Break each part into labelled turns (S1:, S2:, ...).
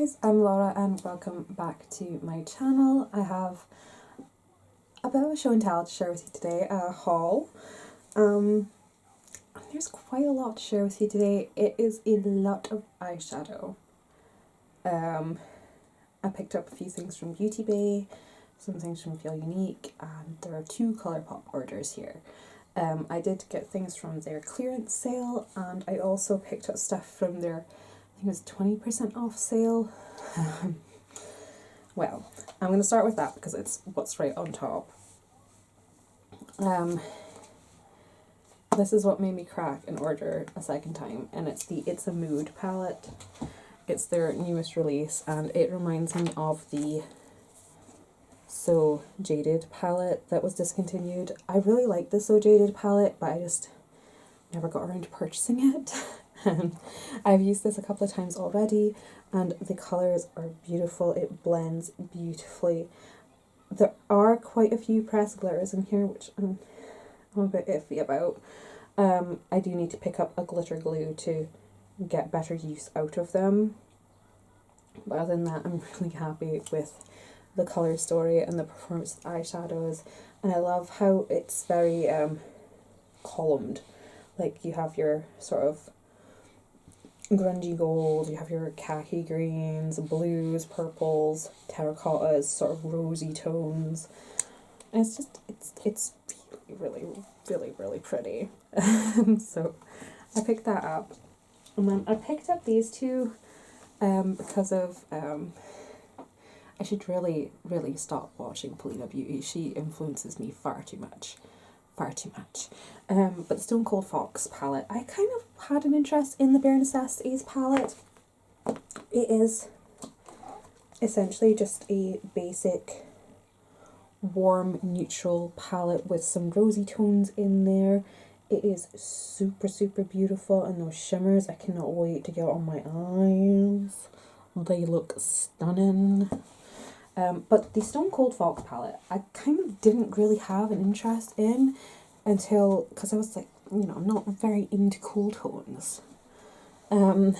S1: guys, I'm Laura and welcome back to my channel. I have a bit of a show and tell to share with you today, a haul. There's quite a lot to share with you today. It is a lot of eyeshadow. I picked up a few things from Beauty Bay, some things from Feel Unique, and there are 2 Colourpop orders here. I did get things from their clearance sale, and I also picked up stuff from their, I think it was 20% off sale. Well, I'm going to start with that because it's what's right on top. This is what made me crack and order a second time, and it's the It's a Mood palette. It's their newest release, and it reminds me of the So Jaded palette that was discontinued. I really like the So Jaded palette, but I just never got around to purchasing it. I've used this a couple of times already, and the colours are beautiful. It blends beautifully. There are quite a few pressed glitters in here, which I'm a bit iffy about. I do need to pick up a glitter glue to get better use out of them. But other than that, I'm really happy with the colour story and the performance of the eyeshadows. And I love how it's very columned. Like, you have your sort of grungy gold, you have your khaki greens, blues, purples, terracottas, sort of rosy tones. And it's just, it's really pretty. So I picked that up. And then I picked up these 2 because of, I should really stop watching Polina Beauty. She influences me far too much. But the Stone Cold Fox palette, I kind of had an interest in the Bare Necessities palette. It is essentially just a basic warm neutral palette with some rosy tones in there. It is super beautiful, and those shimmers, I cannot wait to get on my eyes. They look stunning. But the Stone Cold Fox palette, I kind of didn't really have an interest in until, because I was like, you know, I'm not very into cool tones. But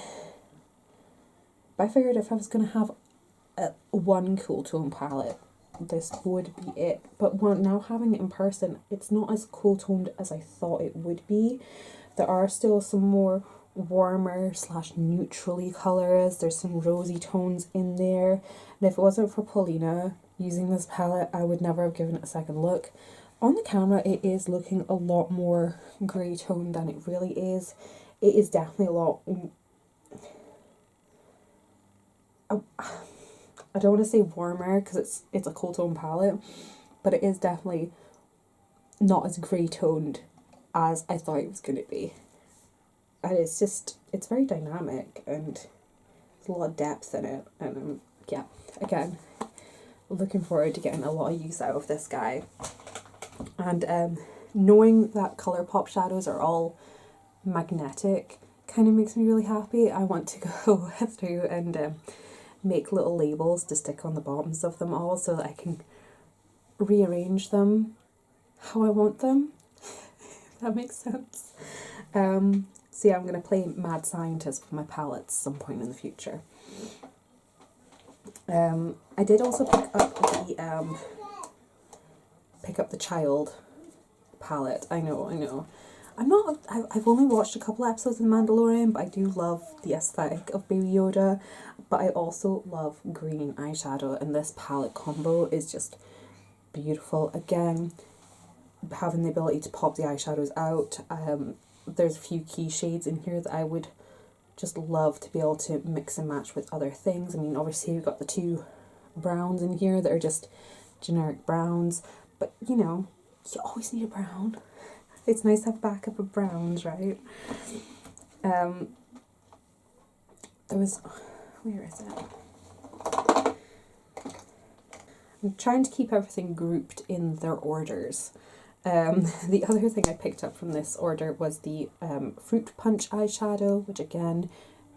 S1: I figured if I was going to have one cool tone palette, this would be it. But now having it in person, it's not as cool toned as I thought it would be. There are still some more warmer / neutrally colours. There's some rosy tones in there, and if it wasn't for Paulina using this palette, I would never have given it a second look. On the camera, it is looking a lot more grey toned than it really is. It is definitely a lot, I don't want to say warmer because it's a cool tone palette, but it is definitely not as grey toned as I thought it was going to be. And it's just, it's very dynamic and there's a lot of depth in it. And yeah, again, looking forward to getting a lot of use out of this guy. And knowing that Colourpop shadows are all magnetic kind of makes me really happy. I want to go through and make little labels to stick on the bottoms of them all so that I can rearrange them how I want them. If that makes sense. So yeah, I'm going to play mad scientist with my palettes some point in the future. I did also pick up the Child palette. I know. I've only watched a couple episodes of The Mandalorian, but I do love the aesthetic of Baby Yoda. But I also love green eyeshadow, and this palette combo is just beautiful. Again, having the ability to pop the eyeshadows out. There's a few key shades in here that I would just love to be able to mix and match with other things. I mean, obviously we've got the 2 browns in here that are just generic browns, but you know, you always need a brown. It's nice to have backup of browns, right? There was, where is it? I'm trying to keep everything grouped in their orders. The other thing I picked up from this order was the Fruit Punch eyeshadow, which again,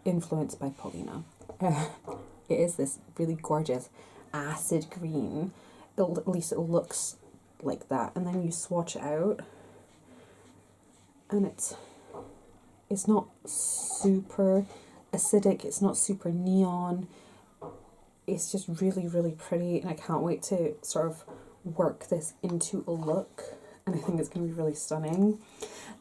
S1: influenced by Paulina. It is this really gorgeous acid green. At least it looks like that. And then you swatch it out, and it's not super acidic, it's not super neon. it's just really, really pretty, and I can't wait to sort of work this into a look, and I think it's going to be really stunning.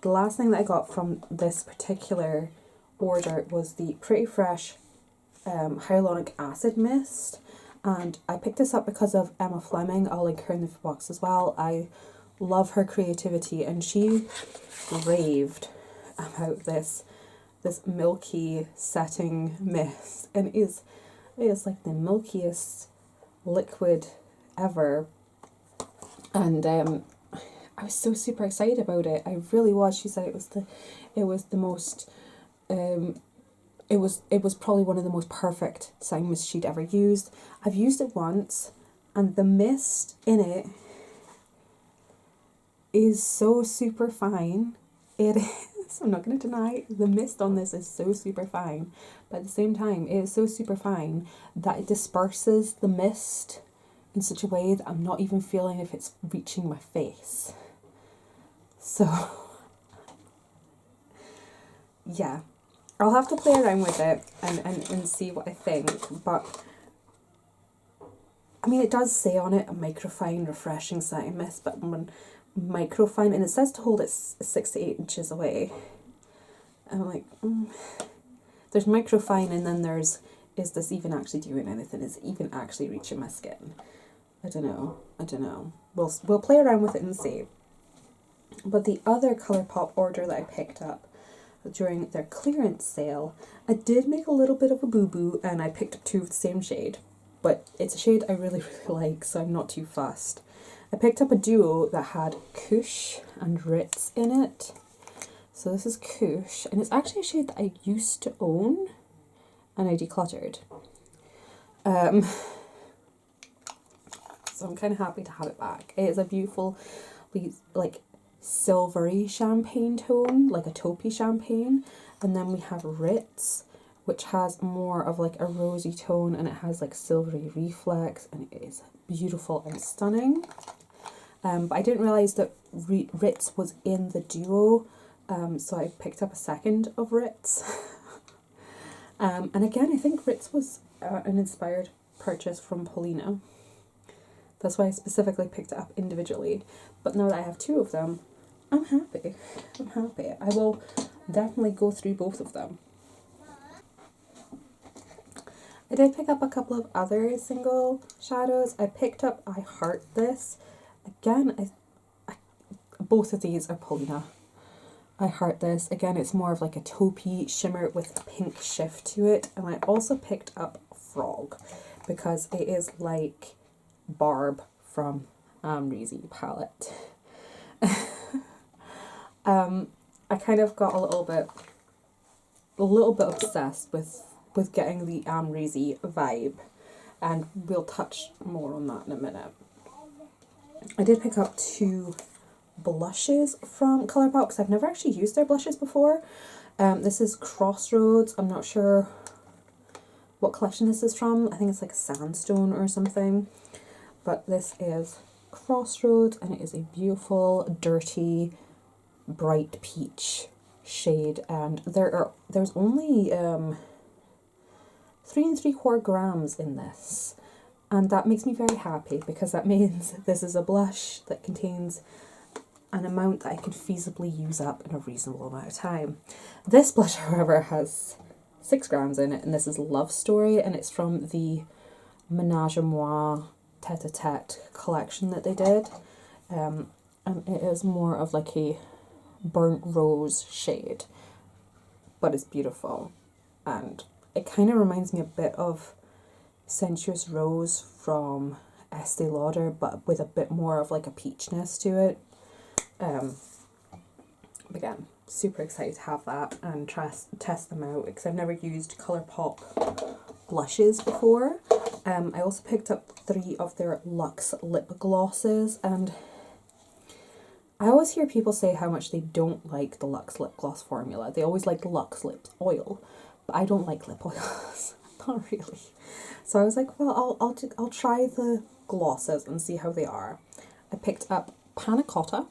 S1: The last thing that I got from this particular order was the Pretty Fresh Hyaluronic Acid Mist, and I picked this up because of Emma Fleming. I'll link her in the box as well. I love her creativity, and she raved about this milky setting mist, and it is like the milkiest liquid ever, and I was so super excited about it. I really was. She said it was the most it was probably one of the most perfect setting mists she'd ever used. I've used it once, and the mist in it is so super fine. It is, I'm not going to deny, the mist on this is so super fine, but at the same time it is so super fine that it disperses the mist in such a way that I'm not even feeling if it's reaching my face. So yeah, I'll have to play around with it and see what I think, but I mean, it does say on it a microfine refreshing setting mist, but when microfine, and it says to hold it 6 to 8 inches away. I'm like, there's microfine, and then there's, is this even actually doing anything? Is it even actually reaching my skin? I don't know. We'll play around with it and see. But the other ColourPop order that I picked up during their clearance sale, I did make a little bit of a boo-boo, and I picked up 2 of the same shade, but it's a shade I really, really like, so I'm not too fussed. I picked up a duo that had Koosh and Ritz in it. So this is Koosh, and it's actually a shade that I used to own, and I decluttered. So I'm kind of happy to have it back. It is a beautiful, like, silvery champagne tone, like a taupey champagne. And then we have Ritz, which has more of like a rosy tone, and it has like silvery reflex, and it is beautiful and stunning. But I didn't realise that Ritz was in the duo, so I picked up a second of Ritz. And again, I think Ritz was an inspired purchase from Paulina. That's why I specifically picked it up individually. But now that I have 2 of them, I'm happy. I will definitely go through both of them. I did pick up a couple of other single shadows. I picked up I Heart This. Again, both of these are Paulina. I Heart This. Again, it's more of like a taupey shimmer with a pink shift to it. And I also picked up Frog because it is like Barb from Amnesia Palette. I kind of got a little bit obsessed with getting the Amnesia vibe, and we'll touch more on that in a minute. I did pick up 2 blushes from ColourPop because I've never actually used their blushes before. This is Crossroads. I'm not sure what collection this is from. I think it's like Sandstone or something. But this is Crossroads, and it is a beautiful, dirty, bright peach shade. And there's only 3 3/4 grams in this. And that makes me very happy because that means this is a blush that contains an amount that I could feasibly use up in a reasonable amount of time. This blush, however, has 6 grams in it, and this is Love Story, and it's from the Ménage à Moi Tête-à-Tête collection that they did. And it is more of like a burnt rose shade, but it's beautiful. And it kind of reminds me a bit of Sensuous Rose from Estee Lauder, but with a bit more of like a peachness to it. Again, super excited to have that and test them out because I've never used ColourPop blushes before. I also picked up 3 of their Luxe Lip Glosses, and I always hear people say how much they don't like the Luxe Lip Gloss formula. They always like Luxe Lip Oil, but I don't like lip oils. Not really. So I was like, well, I'll try the glosses and see how they are. I picked up Panna Cotta,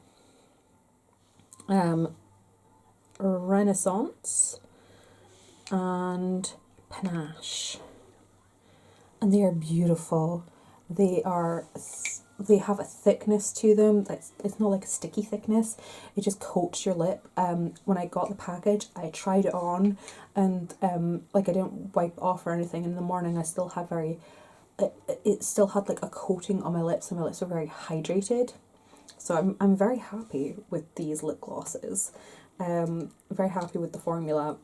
S1: Renaissance, and Panache. and they are beautiful. They have a thickness to them. It's not like a sticky thickness. It just coats your lip. When I got the package, I tried it on, and like I didn't wipe off or anything. In the morning, I still had it still had like a coating on my lips, and my lips were very hydrated. So I'm very happy with these lip glosses. Very happy with the formula,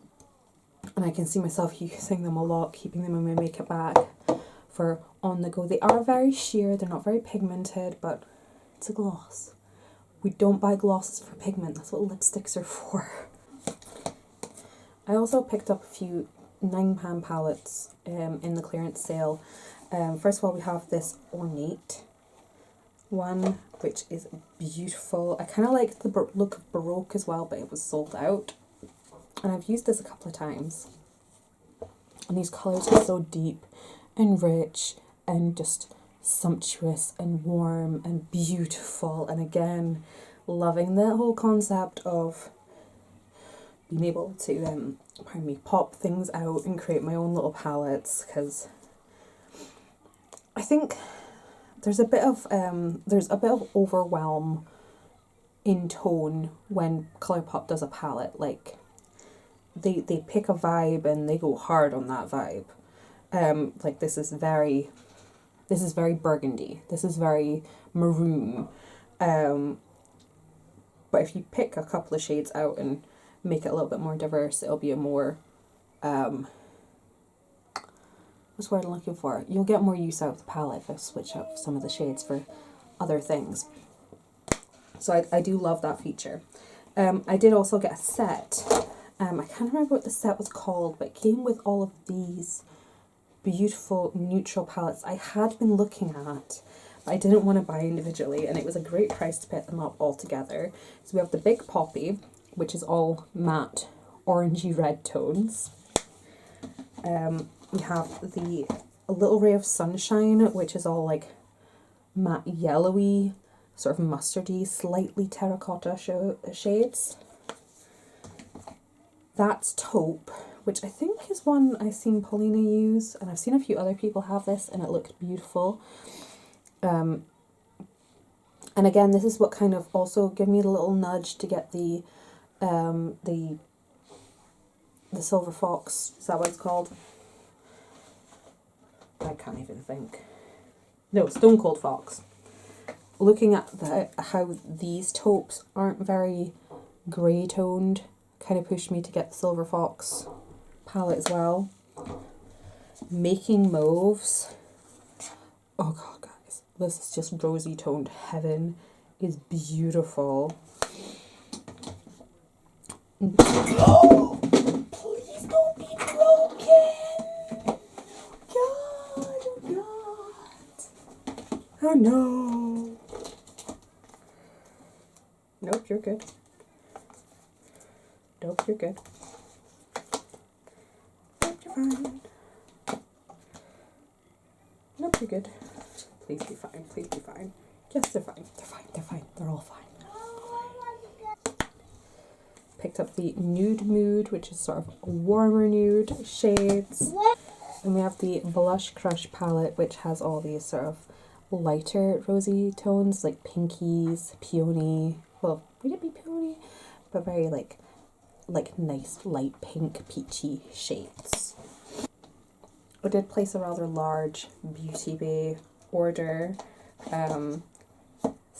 S1: and I can see myself using them a lot, keeping them in my makeup bag for on the go. They are very sheer, they're not very pigmented, but it's a gloss. We don't buy glosses for pigment, that's what lipsticks are for. I also picked up a few £9 palettes in the clearance sale. First of all, we have this Ornate one, which is beautiful. I kind of like the look of Baroque as well, but it was sold out. And I've used this a couple of times. And these colours are so deep and rich and just sumptuous and warm and beautiful. And again, loving the whole concept of being able to pop things out and create my own little palettes, because I think there's a bit of overwhelm in tone when Colourpop does a palette. Like they pick a vibe and they go hard on that vibe. Like this is very burgundy. This is very maroon. But if you pick a couple of shades out and make it a little bit more diverse, it'll be a more what's the word I'm looking for? You'll get more use out of the palette if I switch up some of the shades for other things. So I do love that feature. I did also get a set. I can't remember what the set was called, but it came with all of these beautiful neutral palettes I had been looking at, but I didn't want to buy individually, and it was a great price to pick them up all together. So we have the Big Poppy, which is all matte orangey red tones. We have the Little Ray of Sunshine, which is all like matte yellowy, sort of mustardy, slightly terracotta shades. That's Taupe, which I think is one I've seen Paulina use, and I've seen a few other people have this, and it looked beautiful. And again, this is what kind of also gave me a little nudge to get the Silver Fox. Is that what it's called? I can't even think. No, Stone Cold Fox. Looking at how these taupes aren't very grey toned, kind of pushed me to get the Silver Fox palette as well. Making Mauves. Oh god, guys, this is just rosy toned heaven. Is beautiful. Oh, please don't be broken. God, oh god. Oh no. Nope, you're good. Nope, you're good. Nope, you're fine. Nope, you're good. Please be fine, please be fine. Yes, they're fine, they're fine, they're fine, they're all fine. Picked up the Nude Mood, which is sort of warmer nude shades. And we have the Blush Crush palette, which has all these sort of lighter rosy tones, like pinkies, peony. Well, would it be peony? But very like nice light pink peachy shades. I did place a rather large Beauty Bay order, so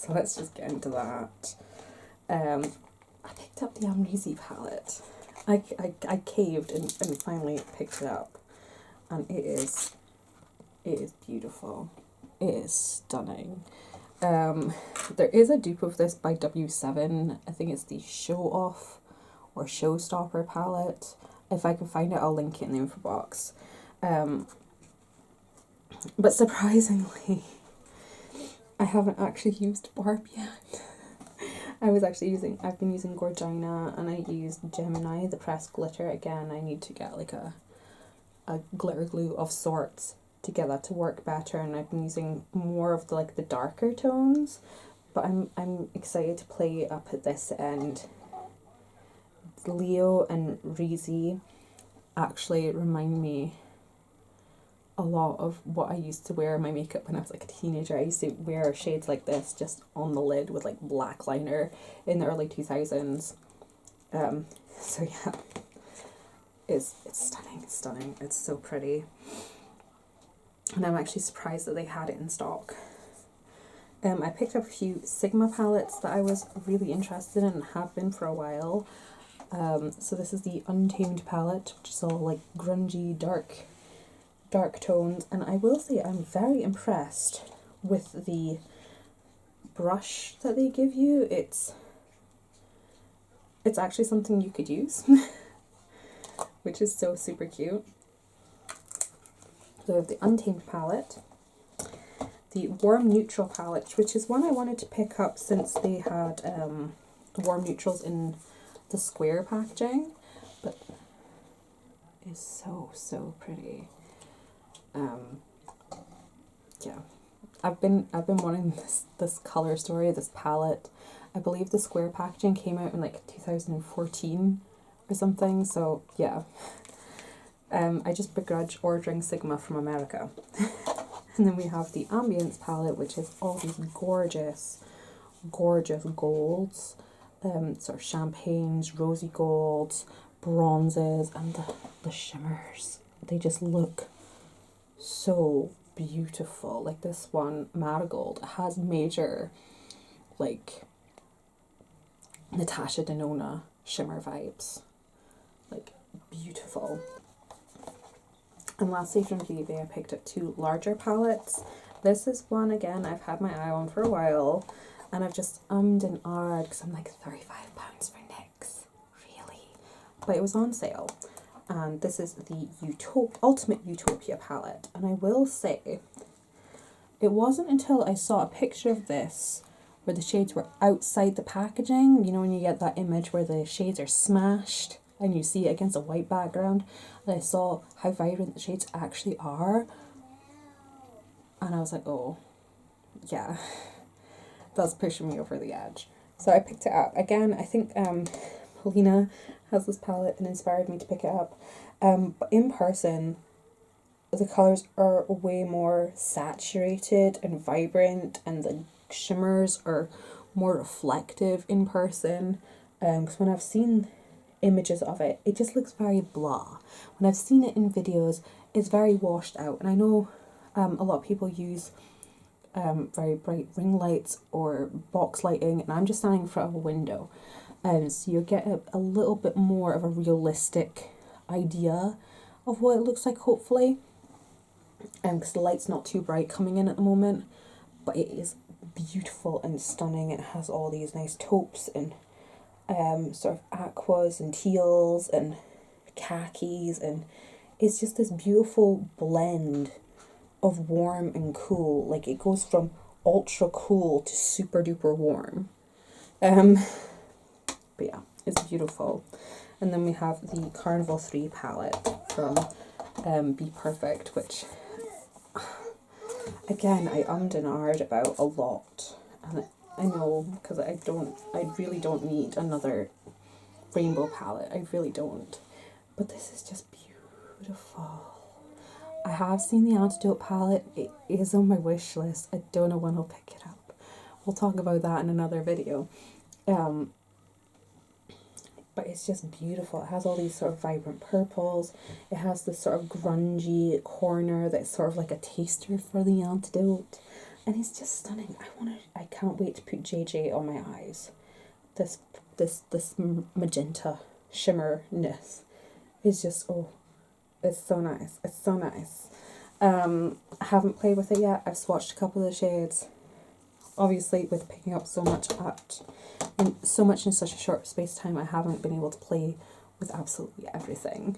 S1: let's just get into that. I picked up the Amnesia palette. I caved and finally picked it up, and it is beautiful. It is stunning. There is a dupe of this by W7. I think it's the Show Off or Showstopper palette. If I can find it, I'll link it in the info box. But surprisingly, I haven't actually used Barb yet. I've been using Gorgina, and I used Gemini, the pressed glitter. Again, I need to get like a glitter glue of sorts to get that to work better, and I've been using more of the darker tones, but I'm excited to play up at this end. Leo and Reezy actually remind me a lot of what I used to wear in my makeup when I was like a teenager. I used to wear shades like this just on the lid with like black liner in the early 2000s. So yeah, it's stunning, it's stunning. It's so pretty. And I'm actually surprised that they had it in stock. I picked up a few Sigma palettes that I was really interested in and have been for a while. So this is the Untamed Palette, which is all like grungy, dark tones. And I will say I'm very impressed with the brush that they give you. It's actually something you could use, which is so super cute. So we have the Untamed Palette, the Warm Neutral Palette, which is one I wanted to pick up since they had the warm neutrals in the square packaging, but it's so pretty. Yeah, I've been wanting this color story, this palette. I believe the square packaging came out in like 2014 or something, so yeah. I just begrudge ordering Sigma from America. And then we have the Ambience Palette, which is all these gorgeous golds, sort of champagnes, rosy golds, bronzes, and the shimmers. They just look so beautiful. Like this one, Marigold, has major, like, Natasha Denona shimmer vibes. Like, beautiful. And lastly from Vive, I picked up two larger palettes. This is one, again, I've had my eye on for a while, and I've just ummed and ahed because I'm like, £35 for NYX, really? But it was on sale. And this is the Ultimate Utopia palette. And I will say, it wasn't until I saw a picture of this where the shades were outside the packaging, you know, when you get that image where the shades are smashed and you see it against a white background, and I saw how vibrant the shades actually are, and I was like, oh, yeah, that's pushing me over the edge. So I picked it up. Again, I think Helena has this palette and inspired me to pick it up. But in person, the colours are way more saturated and vibrant, and the shimmers are more reflective in person. Because when I've seen images of it, it just looks very blah. When I've seen it in videos, it's very washed out. And I know a lot of people use very bright ring lights or box lighting, and I'm just standing in front of a window. So you get a little bit more of a realistic idea of what it looks like, hopefully. Because the light's not too bright coming in at the moment, but it is beautiful and stunning. It has all these nice taupes and sort of aquas and teals and khakis, and it's just this beautiful blend of warm and cool. Like, it goes from ultra cool to super duper warm. But yeah, it's beautiful. And then we have the Carnival 3 palette from Be Perfect, which again I ummed and ahed about a lot, and I know, because I really don't need another rainbow palette. I really don't. But this is just beautiful. I have seen the Antidote palette. It is on my wish list. I don't know when I'll pick it up. We'll talk about that in another video. But it's just beautiful. It has all these sort of vibrant purples. It has this sort of grungy corner that's sort of like a taster for the Antidote. And it's just stunning. I can't wait to put JJ on my eyes. This magenta shimmerness is just, oh, it's so nice. It's so nice. I haven't played with it yet. I've swatched a couple of the shades. Obviously, with picking up so much in such a short space of time, I haven't been able to play with absolutely everything.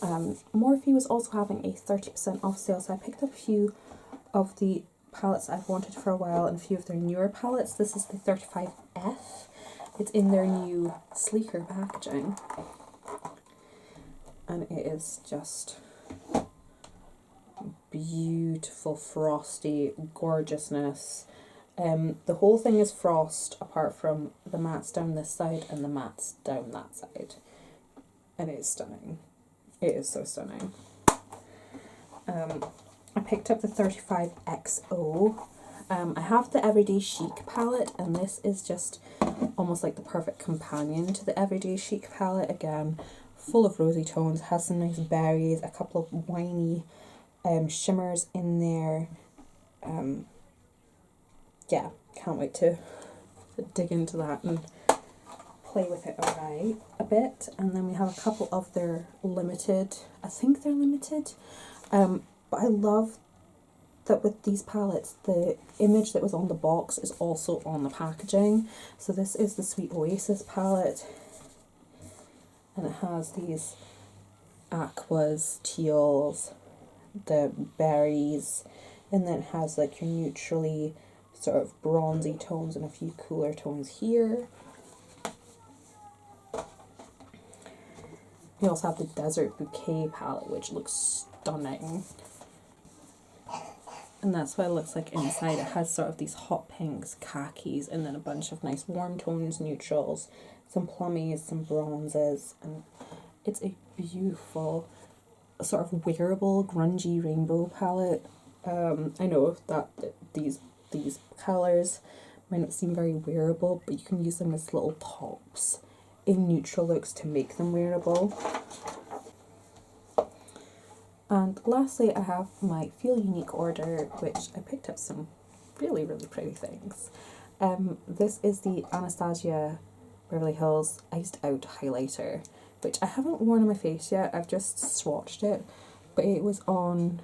S1: Morphe was also having a 30% off sale, so I picked up a few of the palettes I've wanted for a while and a few of their newer palettes. This is the 35F. It's in their new sleeker packaging, and it is just beautiful, frosty gorgeousness. The whole thing is frost apart from the mattes down this side and the mattes down that side, and it's stunning. It is so stunning. I picked up the 35 XO. I have the Everyday Chic palette, and this is just almost like the perfect companion to the Everyday Chic palette. Again, full of rosy tones, has some nice berries, a couple of winey shimmers in there. Yeah, can't wait to dig into that and play with it a bit. And then we have a couple of their limited, I think they're limited, but I love that with these palettes the image that was on the box is also on the packaging. So this is the Sweet Oasis palette, and it has these aquas, teals, the berries, and then it has like your neutrally sort of bronzy tones and a few cooler tones here. We also have the Desert Bouquet palette, which looks stunning. And that's what it looks like inside. It has sort of these hot pinks, khakis, and then a bunch of nice warm tones, neutrals, some plummies, some bronzes, and it's a beautiful sort of wearable, grungy rainbow palette. I know that these colours might not seem very wearable, but you can use them as little tops in neutral looks to make them wearable. And lastly, I have my Feel Unique order, which I picked up some really, really pretty things. This is the Anastasia Beverly Hills Iced Out Highlighter, which I haven't worn on my face yet. I've just swatched it, but it was on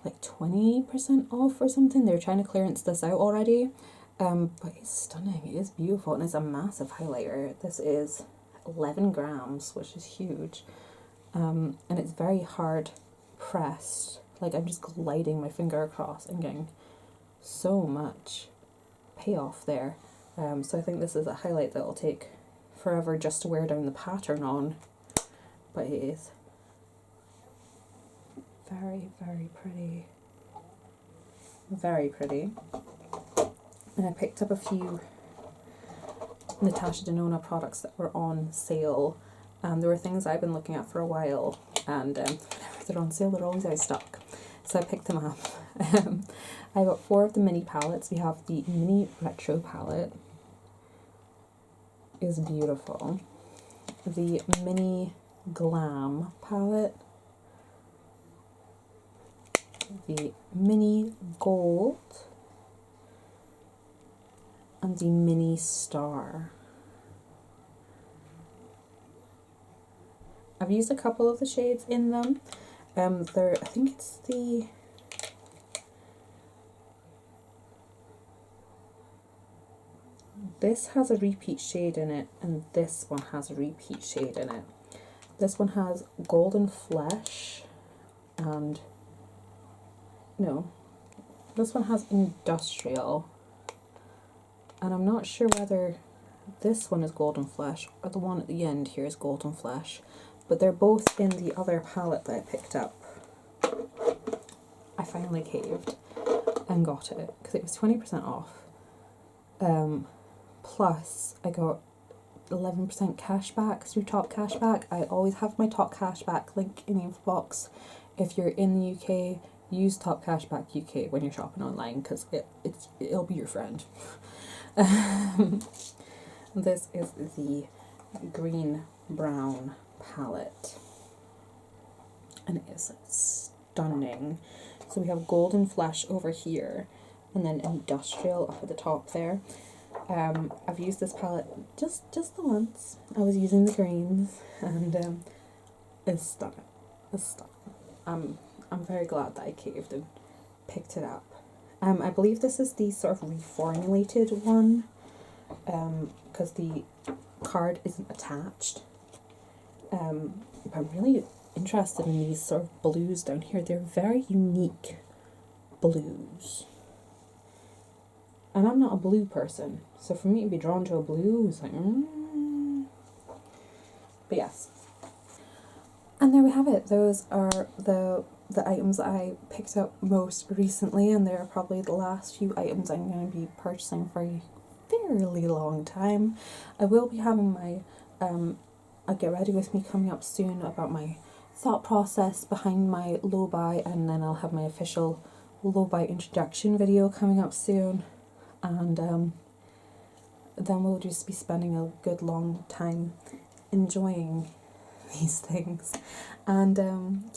S1: like 20% off or something. They're trying to clearance this out already. But it's stunning. It is beautiful, and it's a massive highlighter. This is 11 grams, which is huge. And it's very hard pressed. Like, I'm just gliding my finger across and getting so much payoff there. So I think this is a highlight that will take forever just to wear down the pattern on. But it is very, very pretty. Very pretty. And I picked up a few Natasha Denona products that were on sale. There were things I've been looking at for a while, and whenever they're on sale, they're always out of stock. So I picked them up. I got 4 of the mini palettes. We have the mini retro palette. Is beautiful. The mini glam palette. The mini gold. And the mini star. I've used a couple of the shades in them. I think it's the... This has a repeat shade in it, and this one has a repeat shade in it. This one has Golden Flesh, and... No. This one has Industrial. And I'm not sure whether this one is Golden Flesh or the one at the end here is Golden Flesh. But they're both in the other palette that I picked up. I finally caved and got it because it was 20% off. Plus, I got 11% cash back through Top Cashback. I always have my Top Cashback link in the info box. If you're in the UK, use Top Cashback UK when you're shopping online because it'll be your friend. This is the green brown palette, and it is stunning. So we have Golden Flesh over here, and then Industrial up at the top there. I've used this palette just the once. I was using the greens, and it's stunning. It's stunning. I'm very glad that I caved and picked it up. I believe this is the sort of reformulated one, because the card isn't attached. I'm really interested in these sort of blues down here. They're very unique blues. And I'm not a blue person, so for me to be drawn to a blue is like, But yes. And there we have it. Those are the items that I picked up most recently, and they're probably the last few items I'm going to be purchasing for a fairly long time. I will be having my a Get Ready With Me coming up soon about my thought process behind my low buy, and then I'll have my official low buy introduction video coming up soon, and then we'll just be spending a good long time enjoying these things. And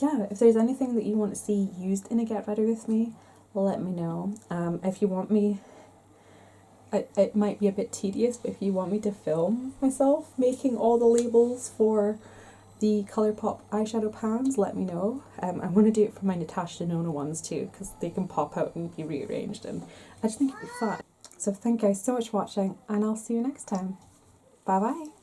S1: yeah, if there's anything that you want to see used in a Get Ready With Me, let me know. If you want me, it might be a bit tedious, but if you want me to film myself making all the labels for the Colourpop eyeshadow pans, let me know. I want to do it for my Natasha Denona ones too, because they can pop out and be rearranged, and I just think it'd be fun. So thank you guys so much for watching, and I'll see you next time. Bye bye.